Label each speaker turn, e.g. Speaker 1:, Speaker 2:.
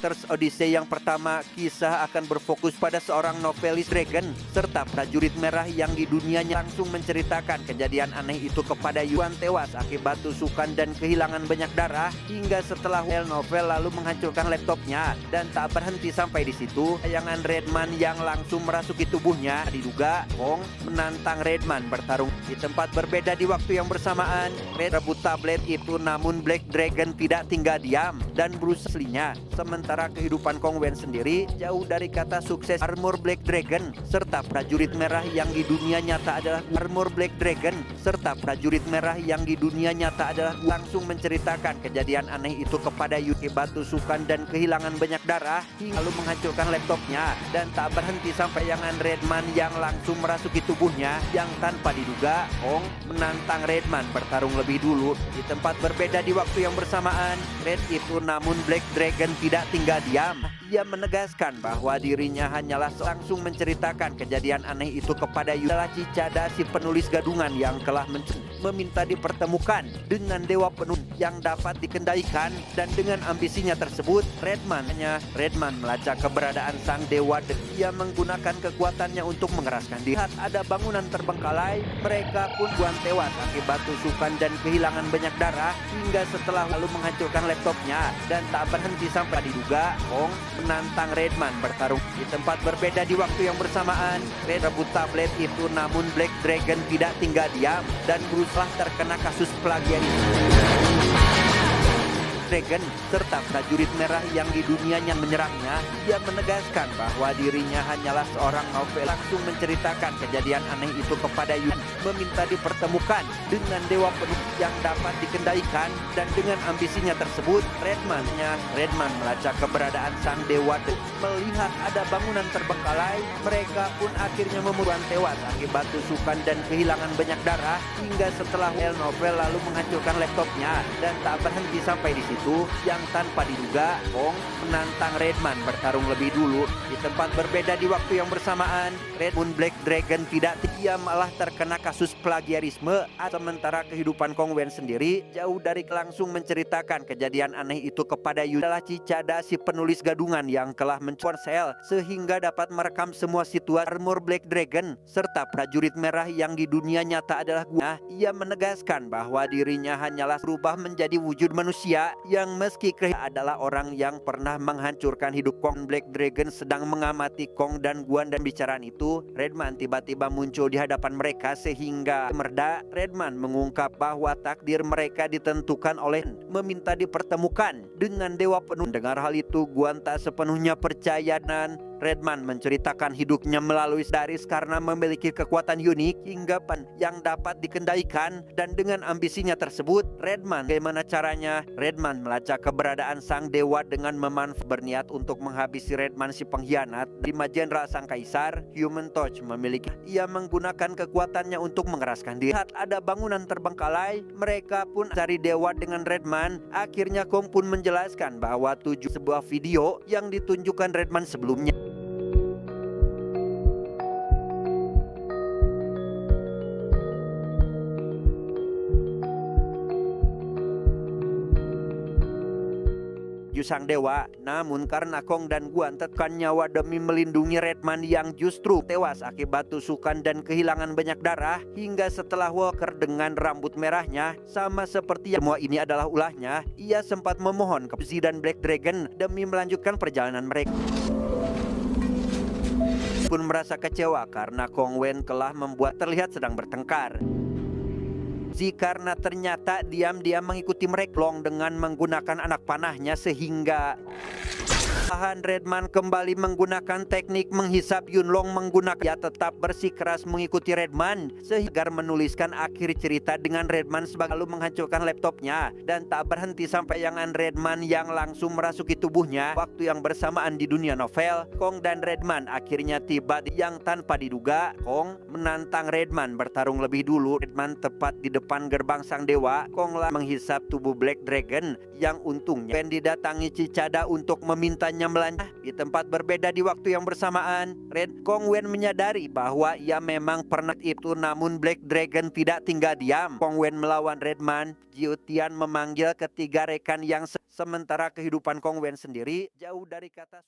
Speaker 1: Writers Odyssey yang pertama, kisah akan berfokus pada seorang novelis dragon serta prajurit merah yang di dunianya langsung menceritakan kejadian aneh itu kepada Yuan tewas akibat tusukan dan kehilangan banyak darah hingga setelah novel lalu menghancurkan laptopnya. Dan tak berhenti sampai di situ, tayangan Redman yang langsung merasuki tubuhnya. Diduga Kong menantang Redman bertarung di tempat berbeda di waktu yang bersamaan. Red rebut tablet itu, namun Black Dragon tidak tinggal diam dan berusaha aslinya. Sementara kehidupan Kong Wen sendiri jauh dari kata sukses. Armor Black Dragon serta prajurit merah yang di dunia nyata adalah Armor Black Dragon serta prajurit merah yang di dunia nyata adalah langsung menceritakan kejadian aneh itu kepada Yuki batu tusukan dan kehilangan banyak darah hingga lalu menghancurkan laptopnya. Dan tak berhenti sampai tayangan Redman yang langsung merasuki tubuhnya yang tanpa diduga Kong menantang Redman bertarung lebih dulu di tempat berbeda di waktu yang bersamaan. Red itu, namun Black Dragon tidak tinggal diam. Ia menegaskan bahwa dirinya hanyalah langsung menceritakan kejadian aneh itu kepada Yudalah Cicada, si penulis gadungan yang telah meminta dipertemukan dengan dewa penuh yang dapat dikendalikan. Dan dengan ambisinya tersebut, Redman melacak keberadaan sang dewa dan ia menggunakan kekuatannya untuk mengeraskan diri. Saat ada bangunan terbengkalai, mereka pun tewas akibat tusukan dan kehilangan banyak darah hingga setelah lalu menghancurkan laptopnya. Dan tak berhenti sampai diduga Kong menantang Redman bertarung di tempat berbeda di waktu yang bersamaan. Red rebut tablet itu, namun Black Dragon tidak tinggal diam dan berusaha terkena kasus plagiarisme. Dragon serta prajurit merah yang di dunianya menyerangnya. Ia menegaskan bahwa dirinya hanyalah seorang novel langsung menceritakan kejadian aneh itu kepada Yuan, meminta dipertemukan dengan dewa penuh yang dapat dikendalikan. Dan dengan ambisinya tersebut, Redman melacak keberadaan sang dewa dan melihat ada bangunan terbengkalai. Mereka pun akhirnya memuruan tewas akibat tusukan dan kehilangan banyak darah hingga setelah novel lalu menghancurkan laptopnya. Dan tak berhenti sampai di itu yang tanpa diduga Kong menantang Redman bertarung lebih dulu di tempat berbeda di waktu yang bersamaan. Redman Black Dragon tidak, ia malah terkena kasus plagiarisme. Sementara kehidupan Kong Wen sendiri jauh dari langsung menceritakan kejadian aneh itu kepada Yudalah Cicada, si penulis gadungan yang telah menconsel sehingga dapat merekam semua situasi Armor Black Dragon serta prajurit merah yang di dunia nyata adalah Ia menegaskan bahwa dirinya hanyalah berubah menjadi wujud manusia yang meski adalah orang yang pernah menghancurkan hidup Kong. Black Dragon sedang mengamati Kong dan Guan, dan bicaraan itu Redman tiba-tiba muncul di hadapan mereka sehingga mereda. Redman mengungkap bahwa takdir mereka ditentukan oleh meminta dipertemukan dengan dewa penuh. Dengar hal itu, Guan tak sepenuhnya percaya dan Redman menceritakan hidupnya melalui Daris karena memiliki kekuatan unik hingga yang dapat dikendalikan. Dan dengan ambisinya tersebut, bagaimana caranya? Redman melacak keberadaan sang dewa dengan berniat untuk menghabisi Redman si pengkhianat. 5 jenderal sang kaisar, Human Torch memiliki. Ia menggunakan kekuatannya untuk mengeraskan diri. Saat ada bangunan terbengkalai, mereka pun cari dewa dengan Redman. Akhirnya Kong pun menjelaskan bahwa sebuah video yang ditunjukkan Redman sebelumnya. Sang dewa, namun karena Kong dan Guan tekan nyawa demi melindungi Redman yang justru tewas akibat tusukan dan kehilangan banyak darah hingga setelah Walker dengan rambut merahnya sama seperti yang semua ini adalah ulahnya. Ia sempat memohon ke Z dan Black Dragon demi melanjutkan perjalanan mereka. Pun merasa kecewa karena Kong Wen telah membuat terlihat sedang bertengkar. Karena ternyata diam-diam mengikuti mereka Long dengan menggunakan anak panahnya sehingga Redman kembali menggunakan teknik menghisap. Yunlong menggunakan tetap bersikeras mengikuti Redman sehingga menuliskan akhir cerita dengan Redman lalu menghancurkan laptopnya. Dan tak berhenti sampai tayangan Redman yang langsung merasuki tubuhnya. Waktu yang bersamaan di dunia novel, Kong dan Redman akhirnya tiba yang tanpa diduga Kong menantang Redman bertarung lebih dulu. Redman tepat di depan gerbang sang dewa. Kong menghisap tubuh Black Dragon yang untungnya didatangi Cicada untuk memintanya melanjutkan. Di tempat berbeda di waktu yang bersamaan, Kong Wen menyadari bahwa ia memang pernah itu, namun Black Dragon tidak tinggal diam. Kong Wen melawan Redman. Jiu Tian memanggil ketiga rekan yang Sementara kehidupan Kong Wen sendiri jauh dari kata